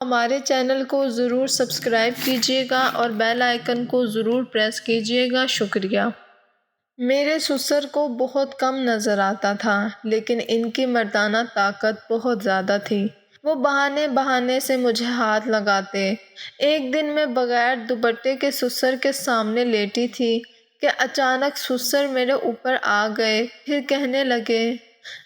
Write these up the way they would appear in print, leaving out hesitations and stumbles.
ہمارے چینل کو ضرور سبسکرائب کیجیے گا اور بیل آئیکن کو ضرور پریس کیجیے گا۔ شکریہ۔ میرے سسر کو بہت کم نظر آتا تھا، لیکن ان کی مردانہ طاقت بہت زیادہ تھی۔ وہ بہانے بہانے سے مجھے ہاتھ لگاتے۔ ایک دن میں بغیر دوپٹے کے سسر کے سامنے لیٹی تھی کہ اچانک سسر میرے اوپر آ گئے، پھر کہنے لگے،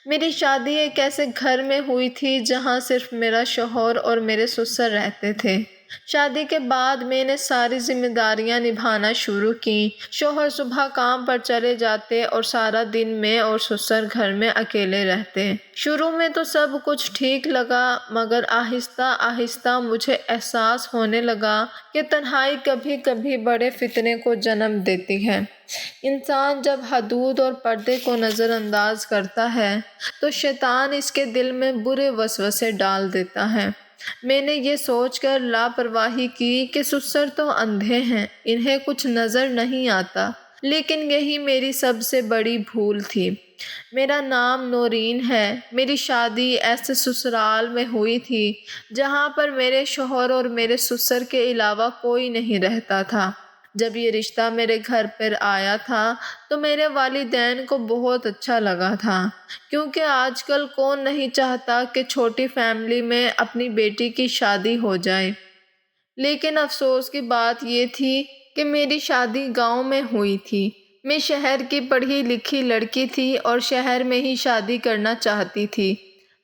میری شادی ایک ایسے گھر میں ہوئی تھی جہاں صرف میرا شوہر اور میرے سسر رہتے تھے۔ شادی کے بعد میں نے ساری ذمہ داریاں نبھانا شروع کی۔ شوہر صبح کام پر چلے جاتے اور سارا دن میں اور سسر گھر میں اکیلے رہتے۔ شروع میں تو سب کچھ ٹھیک لگا، مگر آہستہ آہستہ مجھے احساس ہونے لگا کہ تنہائی کبھی کبھی بڑے فتنے کو جنم دیتی ہے۔ انسان جب حدود اور پردے کو نظر انداز کرتا ہے تو شیطان اس کے دل میں برے وسوسے ڈال دیتا ہے۔ میں نے یہ سوچ کر لاپرواہی کی کہ سسر تو اندھے ہیں، انہیں کچھ نظر نہیں آتا، لیکن یہی میری سب سے بڑی بھول تھی۔ میرا نام نورین ہے۔ میری شادی ایسے سسرال میں ہوئی تھی جہاں پر میرے شوہر اور میرے سسر کے علاوہ کوئی نہیں رہتا تھا۔ جب یہ رشتہ میرے گھر پر آیا تھا تو میرے والدین کو بہت اچھا لگا تھا، کیونکہ آج کل کون نہیں چاہتا کہ چھوٹی فیملی میں اپنی بیٹی کی شادی ہو جائے۔ لیکن افسوس کی بات یہ تھی کہ میری شادی گاؤں میں ہوئی تھی۔ میں شہر کی پڑھی لکھی لڑکی تھی اور شہر میں ہی شادی کرنا چاہتی تھی۔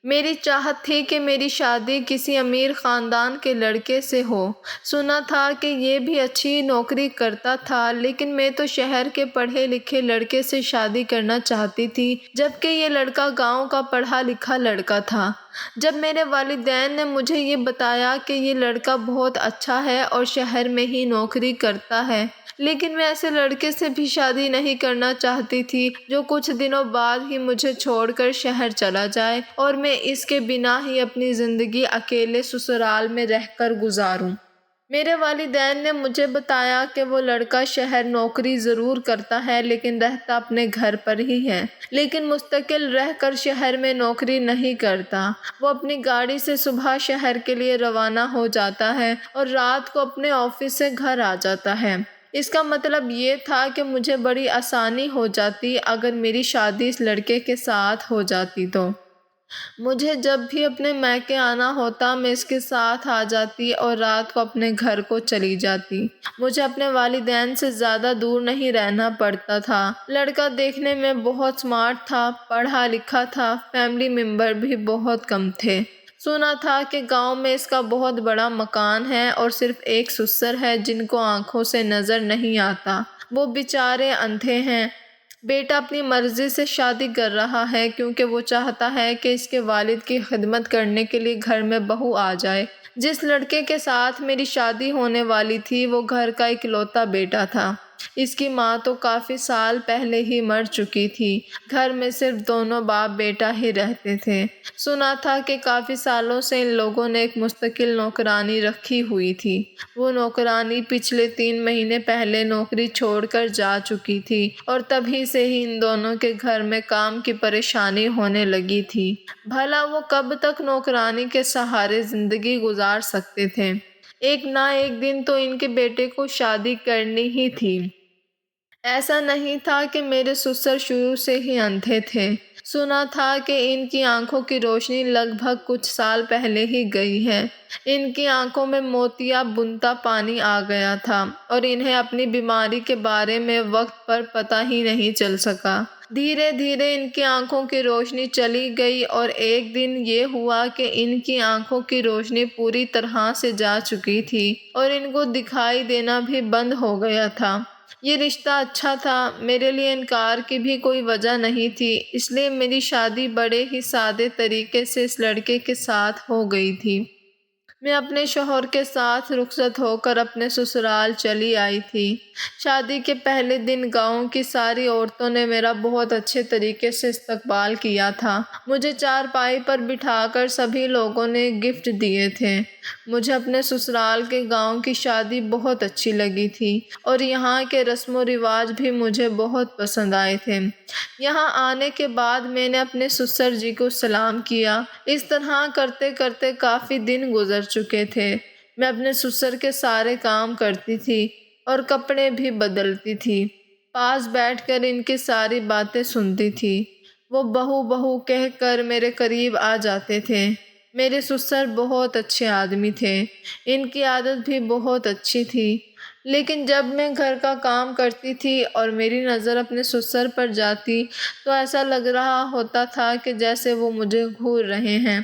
میری چاہت تھی کہ میری شادی کسی امیر خاندان کے لڑکے سے ہو۔ سنا تھا کہ یہ بھی اچھی نوکری کرتا تھا، لیکن میں تو شہر کے پڑھے لکھے لڑکے سے شادی کرنا چاہتی تھی، جبکہ یہ لڑکا گاؤں کا پڑھا لکھا لڑکا تھا۔ جب میرے والدین نے مجھے یہ بتایا کہ یہ لڑکا بہت اچھا ہے اور شہر میں ہی نوکری کرتا ہے، لیکن میں ایسے لڑکے سے بھی شادی نہیں کرنا چاہتی تھی جو کچھ دنوں بعد ہی مجھے چھوڑ کر شہر چلا جائے اور میں اس کے بنا ہی اپنی زندگی اکیلے سسرال میں رہ کر گزاروں۔ میرے والدین نے مجھے بتایا کہ وہ لڑکا شہر نوکری ضرور کرتا ہے لیکن رہتا اپنے گھر پر ہی ہے، لیکن مستقل رہ کر شہر میں نوکری نہیں کرتا۔ وہ اپنی گاڑی سے صبح شہر کے لیے روانہ ہو جاتا ہے اور رات کو اپنے آفس سے گھر آ جاتا ہے۔ اس کا مطلب یہ تھا کہ مجھے بڑی آسانی ہو جاتی اگر میری شادی اس لڑکے کے ساتھ ہو جاتی تو۔ مجھے جب بھی اپنے میکے آنا ہوتا میں اس کے ساتھ آ جاتی اور رات کو اپنے گھر کو چلی جاتی۔ مجھے اپنے والدین سے زیادہ دور نہیں رہنا پڑتا تھا۔ لڑکا دیکھنے میں بہت سمارٹ تھا، پڑھا لکھا تھا، فیملی ممبر بھی بہت کم تھے۔ سنا تھا کہ گاؤں میں اس کا بہت بڑا مکان ہے اور صرف ایک سسر ہے جن کو آنکھوں سے نظر نہیں آتا، وہ بیچارے اندھے ہیں۔ بیٹا اپنی مرضی سے شادی کر رہا ہے کیونکہ وہ چاہتا ہے کہ اس کے والد کی خدمت کرنے کے لیے گھر میں بہو آ جائے۔ جس لڑکے کے ساتھ میری شادی ہونے والی تھی وہ گھر کا اکلوتا بیٹا تھا۔ اس کی ماں تو کافی سال پہلے ہی مر چکی تھی۔ گھر میں صرف دونوں باپ بیٹا ہی رہتے تھے۔ سنا تھا کہ کافی سالوں سے ان لوگوں نے ایک مستقل نوکرانی رکھی ہوئی تھی۔ وہ نوکرانی پچھلے 3 مہینے پہلے نوکری چھوڑ کر جا چکی تھی اور تبھی سے ہی ان دونوں کے گھر میں کام کی پریشانی ہونے لگی تھی۔ بھلا وہ کب تک نوکرانی کے سہارے زندگی گزار سکتے تھے؟ ایک نہ ایک دن تو ان کے بیٹے کو شادی کرنی ہی تھی۔ ایسا نہیں تھا کہ میرے سسر شروع سے ہی اندھے تھے۔ سنا تھا کہ ان کی آنکھوں کی روشنی لگ بھگ کچھ سال پہلے ہی گئی ہے۔ ان کی آنکھوں میں موتیا بنتا پانی آ گیا تھا اور انہیں اپنی بیماری کے بارے میں وقت پر پتہ ہی نہیں چل سکا۔ دھیرے دھیرے ان کی آنکھوں کی روشنی چلی گئی اور ایک دن یہ ہوا کہ ان کی آنکھوں کی روشنی پوری طرح سے جا چکی تھی اور ان کو دکھائی دینا بھی بند ہو گیا تھا۔ یہ رشتہ اچھا تھا، میرے لیے انکار کی بھی کوئی وجہ نہیں تھی، اس لیے میری شادی بڑے ہی سادے طریقے سے اس لڑکے کے ساتھ ہو گئی تھی۔ میں اپنے شوہر کے ساتھ رخصت ہو کر اپنے سسرال چلی آئی تھی۔ شادی کے پہلے دن گاؤں کی ساری عورتوں نے میرا بہت اچھے طریقے سے استقبال کیا تھا۔ مجھے چارپائی پر بٹھا کر سبھی لوگوں نے گفٹ دیے تھے۔ مجھے اپنے سسرال کے گاؤں کی شادی بہت اچھی لگی تھی اور یہاں کے رسم و رواج بھی مجھے بہت پسند آئے تھے۔ یہاں آنے کے بعد میں نے اپنے سسر جی کو سلام کیا۔ اس طرح کرتے کرتے کافی دن گزر چکے تھے۔ میں اپنے سسر کے سارے کام کرتی تھی اور کپڑے بھی بدلتی تھی۔ پاس بیٹھ کر ان کی ساری باتیں سنتی تھی۔ وہ بہو بہو کہہ کر میرے قریب آ جاتے تھے۔ میرے سسر بہت اچھے آدمی تھے۔ ان کی عادت بھی بہت اچھی تھی، لیکن جب میں گھر کا کام کرتی تھی اور میری نظر اپنے سسر پر جاتی تو ایسا لگ رہا ہوتا تھا کہ جیسے وہ مجھے گھور رہے ہیں،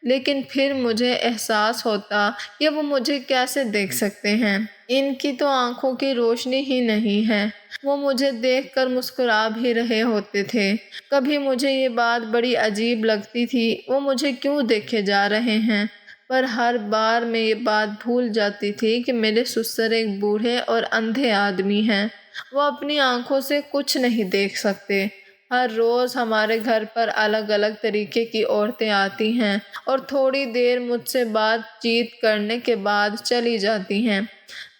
لیکن پھر مجھے احساس ہوتا کہ وہ مجھے کیسے دیکھ سکتے ہیں، ان کی تو آنکھوں کی روشنی ہی نہیں ہے۔ وہ مجھے دیکھ کر مسکرا بھی رہے ہوتے تھے۔ کبھی مجھے یہ بات بڑی عجیب لگتی تھی، وہ مجھے کیوں دیکھے جا رہے ہیں، پر ہر بار میں یہ بات بھول جاتی تھی کہ میرے سسر ایک بوڑھے اور اندھے آدمی ہیں۔ وہ اپنی آنکھوں سے کچھ نہیں دیکھ سکتے۔ ہر روز ہمارے گھر پر الگ الگ طریقے کی عورتیں آتی ہیں اور تھوڑی دیر مجھ سے بات چیت کرنے کے بعد چلی جاتی ہیں۔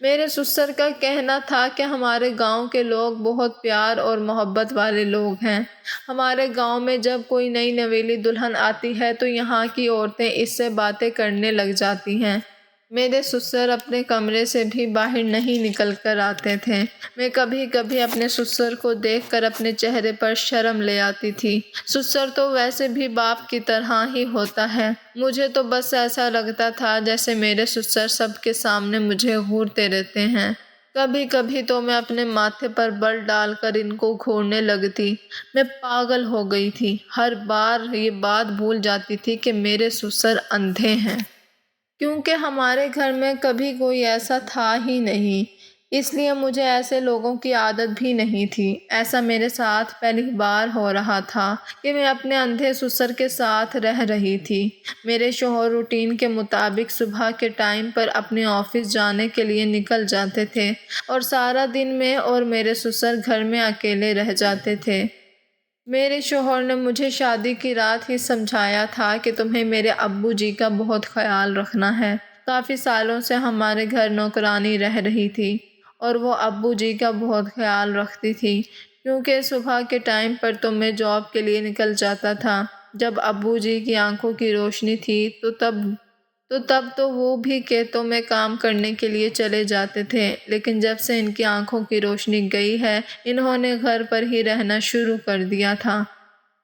میرے سسر کا کہنا تھا کہ ہمارے گاؤں کے لوگ بہت پیار اور محبت والے لوگ ہیں۔ ہمارے گاؤں میں جب کوئی نئی نویلی دلہن آتی ہے تو یہاں کی عورتیں اس سے باتیں کرنے لگ جاتی ہیں۔ میرے سسر اپنے کمرے سے بھی باہر نہیں نکل کر آتے تھے۔ میں کبھی کبھی اپنے سسر کو دیکھ کر اپنے چہرے پر شرم لے آتی تھی۔ سسر تو ویسے بھی باپ کی طرح ہی ہوتا ہے۔ مجھے تو بس ایسا لگتا تھا جیسے میرے سسر سب کے سامنے مجھے گھورتے رہتے ہیں۔ کبھی کبھی تو میں اپنے ماتھے پر بل ڈال کر ان کو گھورنے لگتی۔ میں پاگل ہو گئی تھی۔ ہر بار یہ بات بھول جاتی تھی کہ میرے سسر اندھے ہیں، کیونکہ ہمارے گھر میں کبھی کوئی ایسا تھا ہی نہیں، اس لیے مجھے ایسے لوگوں کی عادت بھی نہیں تھی۔ ایسا میرے ساتھ پہلی بار ہو رہا تھا کہ میں اپنے اندھے سسر کے ساتھ رہ رہی تھی۔ میرے شوہر روٹین کے مطابق صبح کے ٹائم پر اپنے آفس جانے کے لیے نکل جاتے تھے اور سارا دن میں اور میرے سسر گھر میں اکیلے رہ جاتے تھے۔ میرے شوہر نے مجھے شادی کی رات ہی سمجھایا تھا کہ تمہیں میرے ابو جی کا بہت خیال رکھنا ہے۔ کافی سالوں سے ہمارے گھر نوکرانی رہ رہی تھی اور وہ ابو جی کا بہت خیال رکھتی تھی، کیونکہ صبح کے ٹائم پر تو میں جاب کے لیے نکل جاتا تھا۔ جب ابو جی کی آنکھوں کی روشنی تھی تو وہ بھی کھیتوں میں کام کرنے کے لیے چلے جاتے تھے، لیکن جب سے ان کی آنکھوں کی روشنی گئی ہے انہوں نے گھر پر ہی رہنا شروع کر دیا تھا۔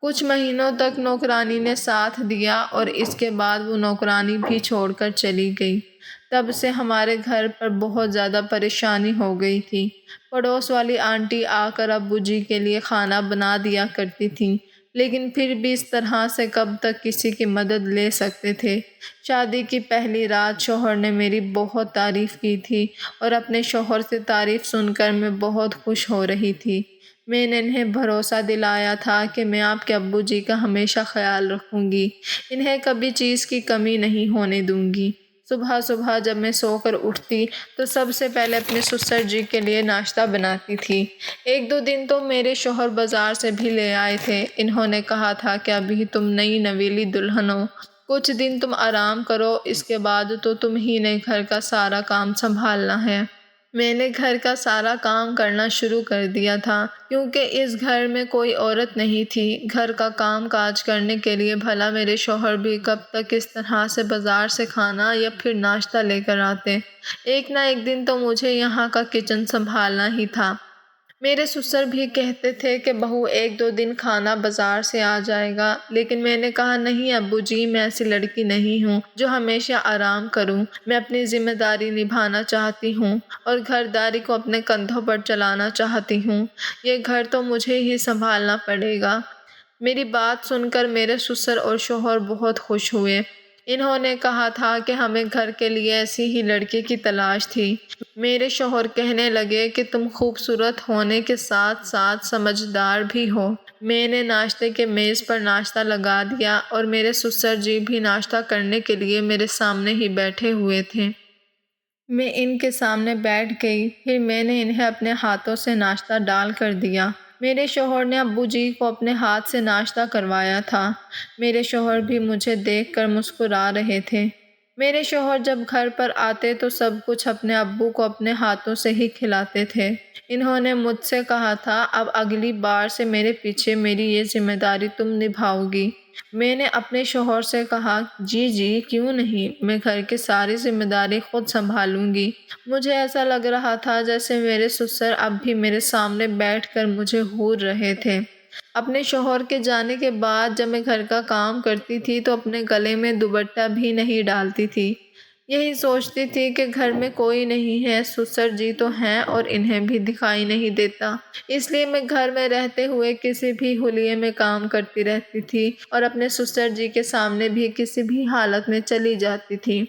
کچھ مہینوں تک نوکرانی نے ساتھ دیا اور اس کے بعد وہ نوکرانی بھی چھوڑ کر چلی گئی۔ تب سے ہمارے گھر پر بہت زیادہ پریشانی ہو گئی تھی۔ پڑوس والی آنٹی آ کر ابو جی کے لیے کھانا بنا دیا کرتی تھیں، لیکن پھر بھی اس طرح سے کب تک کسی کی مدد لے سکتے تھے۔ شادی کی پہلی رات شوہر نے میری بہت تعریف کی تھی اور اپنے شوہر سے تعریف سن کر میں بہت خوش ہو رہی تھی۔ میں نے انہیں بھروسہ دلایا تھا کہ میں آپ کے ابو جی کا ہمیشہ خیال رکھوں گی، انہیں کبھی چیز کی کمی نہیں ہونے دوں گی۔ صبح صبح جب میں سو کر اٹھتی تو سب سے پہلے اپنے سسر جی کے لیے ناشتہ بناتی تھی۔ ایک دو دن تو میرے شوہر بازار سے بھی لے آئے تھے۔ انہوں نے کہا تھا کہ ابھی تم نئی نویلی دلہن ہو، کچھ دن تم آرام کرو، اس کے بعد تو تم ہی نے گھر کا سارا کام سنبھالنا ہے۔ میں نے گھر کا سارا کام کرنا شروع کر دیا تھا، کیونکہ اس گھر میں کوئی عورت نہیں تھی گھر کا کام کاج کرنے کے لیے۔ بھلا میرے شوہر بھی کب تک اس طرح سے بازار سے کھانا یا پھر ناشتہ لے کر آتے؟ ایک نہ ایک دن تو مجھے یہاں کا کچن سنبھالنا ہی تھا۔ میرے سسر بھی کہتے تھے کہ بہو ایک دو دن کھانا بازار سے آ جائے گا، لیکن میں نے کہا نہیں ابو جی، میں ایسی لڑکی نہیں ہوں جو ہمیشہ آرام کروں۔ میں اپنی ذمہ داری نبھانا چاہتی ہوں اور گھر داری کو اپنے کندھوں پر چلانا چاہتی ہوں۔ یہ گھر تو مجھے ہی سنبھالنا پڑے گا۔ میری بات سن کر میرے سسر اور شوہر بہت خوش ہوئے۔ انہوں نے کہا تھا کہ ہمیں گھر کے لیے ایسی ہی لڑکی کی تلاش تھی۔ میرے شوہر کہنے لگے کہ تم خوبصورت ہونے کے ساتھ ساتھ سمجھدار بھی ہو۔ میں نے ناشتے کے میز پر ناشتہ لگا دیا اور میرے سسر جی بھی ناشتہ کرنے کے لیے میرے سامنے ہی بیٹھے ہوئے تھے۔ میں ان کے سامنے بیٹھ گئی، پھر میں نے انہیں اپنے ہاتھوں سے ناشتہ ڈال کر دیا۔ میرے شوہر نے ابو جی کو اپنے ہاتھ سے ناشتہ کروایا تھا۔ میرے شوہر بھی مجھے دیکھ کر مسکرا رہے تھے۔ میرے شوہر جب گھر پر آتے تو سب کچھ اپنے ابو کو اپنے ہاتھوں سے ہی کھلاتے تھے۔ انہوں نے مجھ سے کہا تھا، اب اگلی بار سے میرے پیچھے میری یہ ذمہ داری تم نبھاؤ گی۔ میں نے اپنے شوہر سے کہا، جی کیوں نہیں، میں گھر کی ساری ذمہ داری خود سنبھالوں گی۔ مجھے ایسا لگ رہا تھا جیسے میرے سسر اب بھی میرے سامنے بیٹھ کر مجھے گھور رہے تھے۔ اپنے شوہر کے جانے کے بعد جب میں گھر کا کام کرتی تھی تو اپنے گلے میں دوپٹہ بھی نہیں ڈالتی تھی۔ یہی سوچتی تھی کہ گھر میں کوئی نہیں ہے، سسر جی تو ہیں اور انہیں بھی دکھائی نہیں دیتا، اس لیے میں گھر میں رہتے ہوئے کسی بھی حلیے میں کام کرتی رہتی تھی اور اپنے سسر جی کے سامنے بھی کسی بھی حالت میں چلی جاتی تھی۔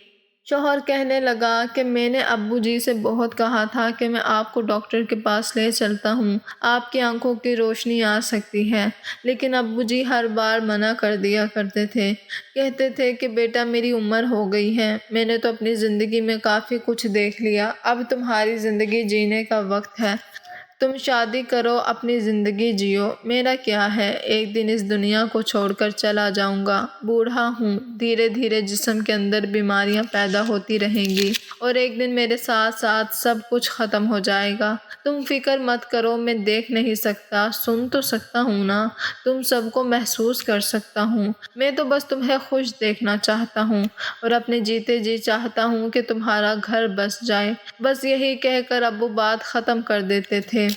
شوہر کہنے لگا کہ میں نے ابو جی سے بہت کہا تھا کہ میں آپ کو ڈاکٹر کے پاس لے چلتا ہوں، آپ کی آنکھوں کی روشنی آ سکتی ہے، لیکن ابو جی ہر بار منع کر دیا کرتے تھے، کہتے تھے کہ بیٹا میری عمر ہو گئی ہے، میں نے تو اپنی زندگی میں کافی کچھ دیکھ لیا، اب تمہاری زندگی جینے کا وقت ہے، تم شادی کرو، اپنی زندگی جیو، میرا کیا ہے، ایک دن اس دنیا کو چھوڑ کر چلا جاؤں گا، بوڑھا ہوں، دھیرے دھیرے جسم کے اندر بیماریاں پیدا ہوتی رہیں گی اور ایک دن میرے ساتھ ساتھ سب کچھ ختم ہو جائے گا، تم فکر مت کرو، میں دیکھ نہیں سکتا، سن تو سکتا ہوں نا، تم سب کو محسوس کر سکتا ہوں، میں تو بس تمہیں خوش دیکھنا چاہتا ہوں اور اپنے جیتے جی چاہتا ہوں کہ تمہارا گھر بس جائے، بس یہی کہہ کر ابو بات ختم کر دیتے تھے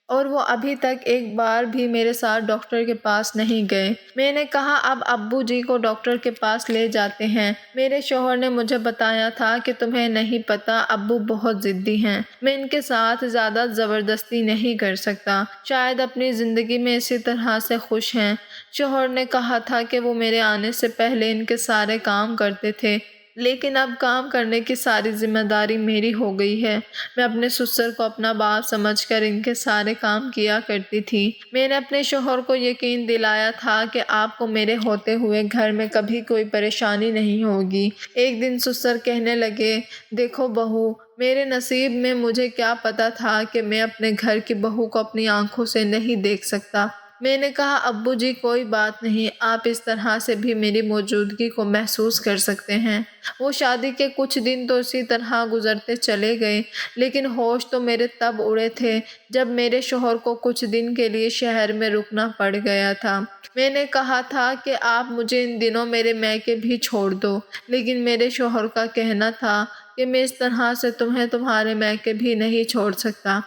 اور وہ ابھی تک ایک بار بھی میرے ساتھ ڈاکٹر کے پاس نہیں گئے۔ میں نے کہا، اب ابو جی کو ڈاکٹر کے پاس لے جاتے ہیں۔ میرے شوہر نے مجھے بتایا تھا کہ تمہیں نہیں پتا، ابو بہت ضدی ہیں، میں ان کے ساتھ زیادہ زبردستی نہیں کر سکتا، شاید اپنی زندگی میں اسی طرح سے خوش ہیں۔ شوہر نے کہا تھا کہ وہ میرے آنے سے پہلے ان کے سارے کام کرتے تھے، لیکن اب کام کرنے کی ساری ذمہ داری میری ہو گئی ہے۔ میں اپنے سسر کو اپنا باپ سمجھ کر ان کے سارے کام کیا کرتی تھی۔ میں نے اپنے شوہر کو یقین دلایا تھا کہ آپ کو میرے ہوتے ہوئے گھر میں کبھی کوئی پریشانی نہیں ہوگی۔ ایک دن سسر کہنے لگے، دیکھو بہو، میرے نصیب میں مجھے کیا پتا تھا کہ میں اپنے گھر کی بہو کو اپنی آنکھوں سے نہیں دیکھ سکتا۔ میں نے کہا، ابو جی کوئی بات نہیں، آپ اس طرح سے بھی میری موجودگی کو محسوس کر سکتے ہیں۔ وہ شادی کے کچھ دن تو اسی طرح گزرتے چلے گئے، لیکن ہوش تو میرے تب اڑے تھے جب میرے شوہر کو کچھ دن کے لیے شہر میں رکنا پڑ گیا تھا۔ میں نے کہا تھا کہ آپ مجھے ان دنوں میرے میکے بھی چھوڑ دو، لیکن میرے شوہر کا کہنا تھا کہ میں اس طرح سے تمہیں تمہارے میکے بھی نہیں چھوڑ سکتا،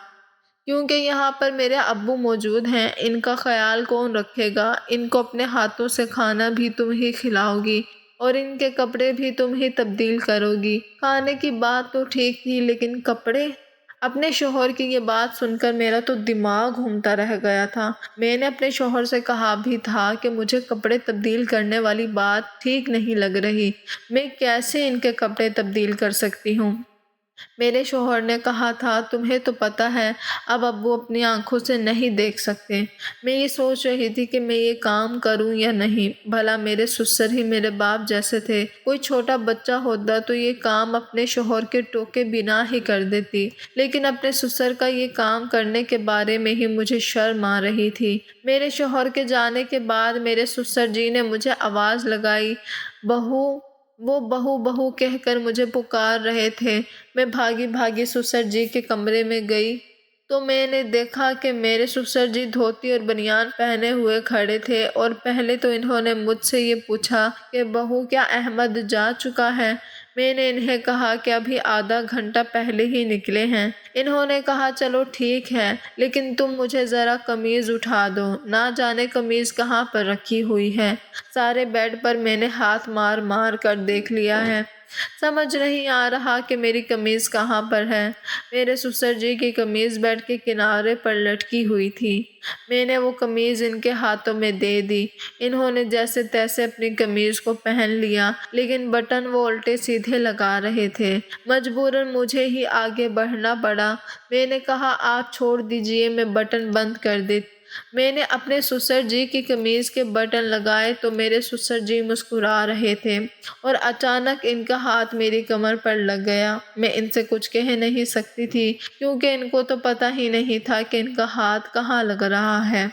کیونکہ یہاں پر میرے ابو موجود ہیں، ان کا خیال کون رکھے گا، ان کو اپنے ہاتھوں سے کھانا بھی تم ہی کھلاؤ گی اور ان کے کپڑے بھی تم ہی تبدیل کرو گی۔ کھانے کی بات تو ٹھیک تھی، لیکن کپڑے؟ اپنے شوہر کی یہ بات سن کر میرا تو دماغ گھومتا رہ گیا تھا۔ میں نے اپنے شوہر سے کہا بھی تھا کہ مجھے کپڑے تبدیل کرنے والی بات ٹھیک نہیں لگ رہی، میں کیسے ان کے کپڑے تبدیل کر سکتی ہوں؟ میرے شوہر نے کہا تھا، تمہیں تو پتا ہے اب ابو اپنی آنکھوں سے نہیں دیکھ سکتے۔ میں یہ سوچ رہی تھی کہ میں یہ کام کروں یا نہیں، بھلا میرے سسر ہی میرے باپ جیسے تھے، کوئی چھوٹا بچہ ہوتا تو یہ کام اپنے شوہر کے ٹوکے بنا ہی کر دیتی، لیکن اپنے سسر کا یہ کام کرنے کے بارے میں ہی مجھے شرم آ رہی تھی۔ میرے شوہر کے جانے کے بعد میرے سسر جی نے مجھے آواز لگائی، بہو، وہ بہو بہو کہہ کر مجھے پکار رہے تھے۔ میں بھاگی بھاگی سسر جی کے کمرے میں گئی تو میں نے دیکھا کہ میرے سسر جی دھوتی اور بنیان پہنے ہوئے کھڑے تھے، اور پہلے تو انہوں نے مجھ سے یہ پوچھا کہ بہو، کیا احمد جا چکا ہے؟ میں نے انہیں کہا کہ ابھی آدھا گھنٹہ پہلے ہی نکلے ہیں۔ انہوں نے کہا، چلو ٹھیک ہے، لیکن تم مجھے ذرا قمیض اٹھا دو، نہ جانے قمیض کہاں پر رکھی ہوئی ہے، سارے بیڈ پر میں نے ہاتھ مار مار کر دیکھ لیا ہے، سمجھ نہیں آ رہا کہ میری قمیض کہاں پر ہے۔ میرے سسر جی کی قمیض بیڈ کے کنارے پر لٹکی ہوئی تھی۔ میں نے وہ قمیض ان کے ہاتھوں میں دے دی۔ انہوں نے جیسے تیسے اپنی قمیض کو پہن لیا، لیکن بٹن وہ الٹے سیدھے لگا رہے تھے۔ مجبوراً مجھے ہی آگے بڑھنا پڑا۔ میں نے کہا، آپ چھوڑ دیجئے، میں بٹن بند کر دیتی۔ میں نے اپنے سسر جی کی قمیض کے بٹن لگائے تو میرے سسر جی مسکرا رہے تھے، اور اچانک ان کا ہاتھ میری کمر پر لگ گیا۔ میں ان سے کچھ کہہ نہیں سکتی تھی، کیونکہ ان کو تو پتہ ہی نہیں تھا کہ ان کا ہاتھ کہاں لگ رہا ہے۔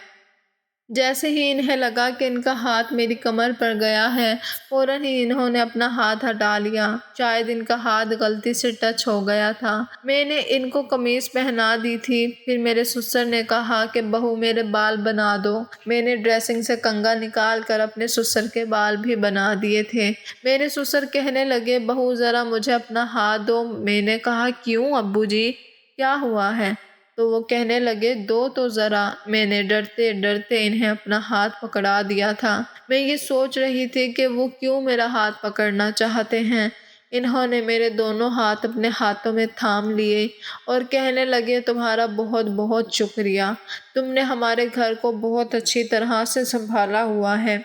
جیسے ہی انہیں لگا کہ ان کا ہاتھ میری کمر پر گیا ہے، فوراً ہی انہوں نے اپنا ہاتھ ہٹا لیا۔ شاید ان کا ہاتھ غلطی سے ٹچ ہو گیا تھا۔ میں نے ان کو قمیص پہنا دی تھی۔ پھر میرے سسر نے کہا کہ بہو میرے بال بنا دو۔ میں نے ڈریسنگ سے کنگھا نکال کر اپنے سسر کے بال بھی بنا دیے تھے۔ میرے سسر کہنے لگے بہو ذرا مجھے اپنا ہاتھ دو۔ میں نے کہا کیوں ابو جی، کیا ہوا ہے؟ تو وہ کہنے لگے دو تو ذرا۔ میں نے ڈرتے ڈرتے انہیں اپنا ہاتھ پکڑا دیا تھا۔ میں یہ سوچ رہی تھی کہ وہ کیوں میرا ہاتھ پکڑنا چاہتے ہیں۔ انہوں نے میرے دونوں ہاتھ اپنے ہاتھوں میں تھام لیے اور کہنے لگے تمہارا بہت بہت شکریہ، تم نے ہمارے گھر کو بہت اچھی طرح سے سنبھالا ہوا ہے۔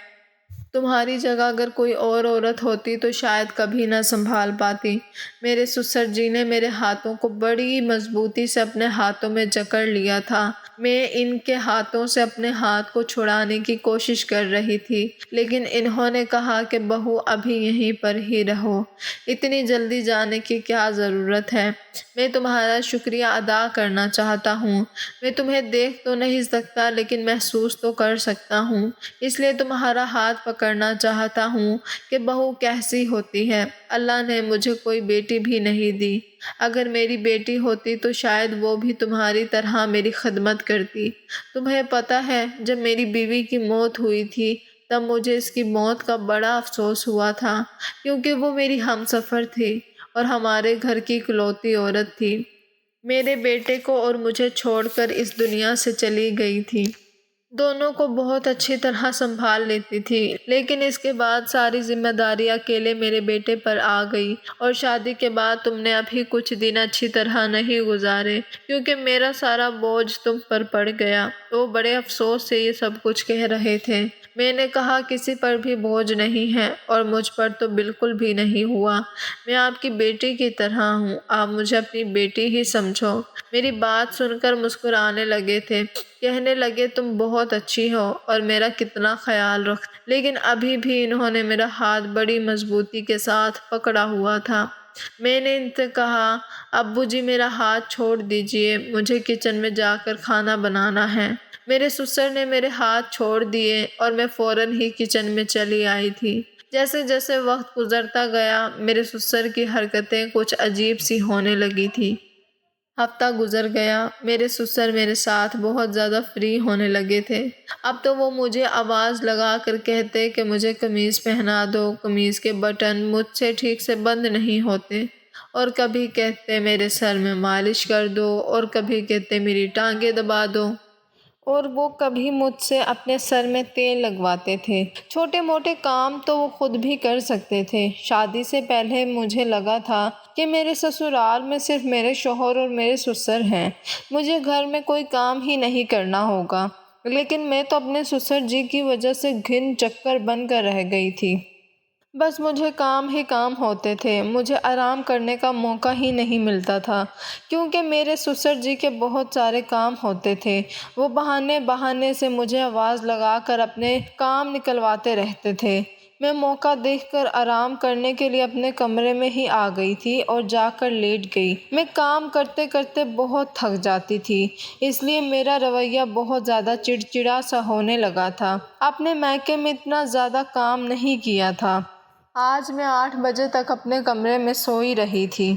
تمہاری جگہ اگر کوئی اور عورت ہوتی تو شاید کبھی نہ سنبھال پاتی۔ میرے سسر جی نے میرے ہاتھوں کو بڑی مضبوطی سے اپنے ہاتھوں میں جکڑ لیا تھا۔ میں ان کے ہاتھوں سے اپنے ہاتھ کو چھڑانے کی کوشش کر رہی تھی، لیکن انہوں نے کہا کہ بہو ابھی یہیں پر ہی رہو، اتنی جلدی جانے کی کیا ضرورت ہے؟ میں تمہارا شکریہ ادا کرنا چاہتا ہوں۔ میں تمہیں دیکھ تو نہیں سکتا لیکن محسوس تو کر سکتا ہوں، اس لیے تمہارا ہاتھ پکڑنا چاہتا ہوں کہ بہو کیسی ہوتی ہے۔ اللہ نے مجھے کوئی بیٹی بھی نہیں دی، اگر میری بیٹی ہوتی تو شاید وہ بھی تمہاری طرح میری خدمت کرتی۔ تمہیں پتہ ہے جب میری بیوی کی موت ہوئی تھی تب مجھے اس کی موت کا بڑا افسوس ہوا تھا، کیونکہ وہ میری ہمسفر تھی اور ہمارے گھر کی اکلوتی عورت تھی۔ میرے بیٹے کو اور مجھے چھوڑ کر اس دنیا سے چلی گئی تھی۔ دونوں کو بہت اچھی طرح سنبھال لیتی تھی، لیکن اس کے بعد ساری ذمہ داری اکیلے میرے بیٹے پر آ گئی، اور شادی کے بعد تم نے ابھی کچھ دن اچھی طرح نہیں گزارے کیونکہ میرا سارا بوجھ تم پر پڑ گیا۔ وہ بڑے افسوس سے یہ سب کچھ کہہ رہے تھے۔ میں نے کہا کسی پر بھی بوجھ نہیں ہے اور مجھ پر تو بالکل بھی نہیں ہوا۔ میں آپ کی بیٹی کی طرح ہوں، آپ مجھے اپنی بیٹی ہی سمجھو۔ میری بات سن کر مسکرانے لگے تھے، کہنے لگے تم بہت اچھی ہو اور میرا کتنا خیال رکھ، لیکن ابھی بھی انہوں نے میرا ہاتھ بڑی مضبوطی کے ساتھ پکڑا ہوا تھا۔ میں نے ان سے کہا ابو جی میرا ہاتھ چھوڑ دیجئے، مجھے کچن میں جا کر کھانا بنانا ہے۔ میرے سسر نے میرے ہاتھ چھوڑ دیے اور میں فوراً ہی کچن میں چلی آئی تھی۔ جیسے جیسے وقت گزرتا گیا میرے سسر کی حرکتیں کچھ عجیب سی ہونے لگی تھی۔ ہفتہ گزر گیا، میرے سسر میرے ساتھ بہت زیادہ فری ہونے لگے تھے۔ اب تو وہ مجھے آواز لگا کر کہتے کہ مجھے قمیض پہنا دو، قمیض کے بٹن مجھ سے ٹھیک سے بند نہیں ہوتے، اور کبھی کہتے میرے سر میں مالش کر دو، اور کبھی کہتے میری ٹانگیں دبا دو، اور وہ کبھی مجھ سے اپنے سر میں تیل لگواتے تھے۔ چھوٹے موٹے کام تو وہ خود بھی کر سکتے تھے۔ شادی سے پہلے مجھے لگا تھا کہ میرے سسرال میں صرف میرے شوہر اور میرے سسر ہیں، مجھے گھر میں کوئی کام ہی نہیں کرنا ہوگا، لیکن میں تو اپنے سسر جی کی وجہ سے گھن چکر بن کر رہ گئی تھی۔ بس مجھے کام ہی کام ہوتے تھے، مجھے آرام کرنے کا موقع ہی نہیں ملتا تھا، کیونکہ میرے سسر جی کے بہت سارے کام ہوتے تھے۔ وہ بہانے بہانے سے مجھے آواز لگا کر اپنے کام نکلواتے رہتے تھے۔ میں موقع دیکھ کر آرام کرنے کے لیے اپنے کمرے میں ہی آ گئی تھی اور جا کر لیٹ گئی۔ میں کام کرتے کرتے بہت تھک جاتی تھی، اس لیے میرا رویہ بہت زیادہ چڑچڑا سا ہونے لگا تھا۔ اپنے میکے میں اتنا زیادہ کام نہیں کیا تھا۔ آج میں 8 بجے تک اپنے کمرے میں سوئی رہی تھی۔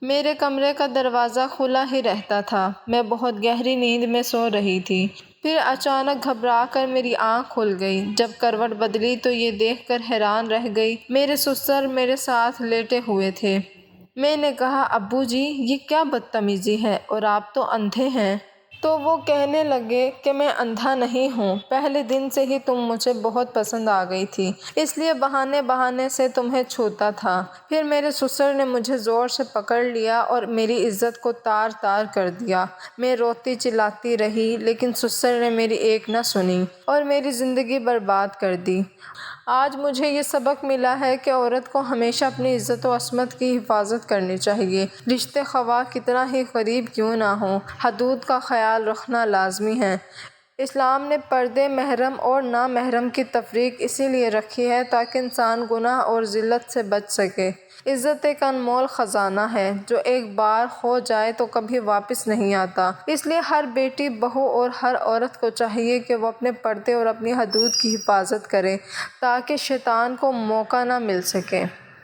میرے کمرے کا دروازہ کھلا ہی رہتا تھا۔ میں بہت گہری نیند میں سو رہی تھی۔ پھر اچانک گھبرا کر میری آنکھ کھل گئی۔ جب کروٹ بدلی تو یہ دیکھ کر حیران رہ گئی، میرے سسر میرے ساتھ لیٹے ہوئے تھے۔ میں نے کہا ابو جی یہ کیا بدتمیزی ہے، اور آپ تو اندھے ہیں۔ تو وہ کہنے لگے کہ میں اندھا نہیں ہوں، پہلے دن سے ہی تم مجھے بہت پسند آ گئی تھی، اس لیے بہانے بہانے سے تمہیں چھوتا تھا۔ پھر میرے سسر نے مجھے زور سے پکڑ لیا اور میری عزت کو تار تار کر دیا۔ میں روتی چلاتی رہی، لیکن سسر نے میری ایک نہ سنی اور میری زندگی برباد کر دی۔ آج مجھے یہ سبق ملا ہے کہ عورت کو ہمیشہ اپنی عزت و عصمت کی حفاظت کرنی چاہیے، رشتے خواہ کتنا ہی قریب کیوں نہ ہوں، حدود کا خیال رکھنا لازمی ہے۔ اسلام نے پردے، محرم اور نامحرم کی تفریق اسی لیے رکھی ہے تاکہ انسان گناہ اور ذلت سے بچ سکے۔ عزت ایک انمول خزانہ ہے جو ایک بار کھو جائے تو کبھی واپس نہیں آتا۔ اس لیے ہر بیٹی، بہو اور ہر عورت کو چاہیے کہ وہ اپنے پردے اور اپنی حدود کی حفاظت کرے تاکہ شیطان کو موقع نہ مل سکے۔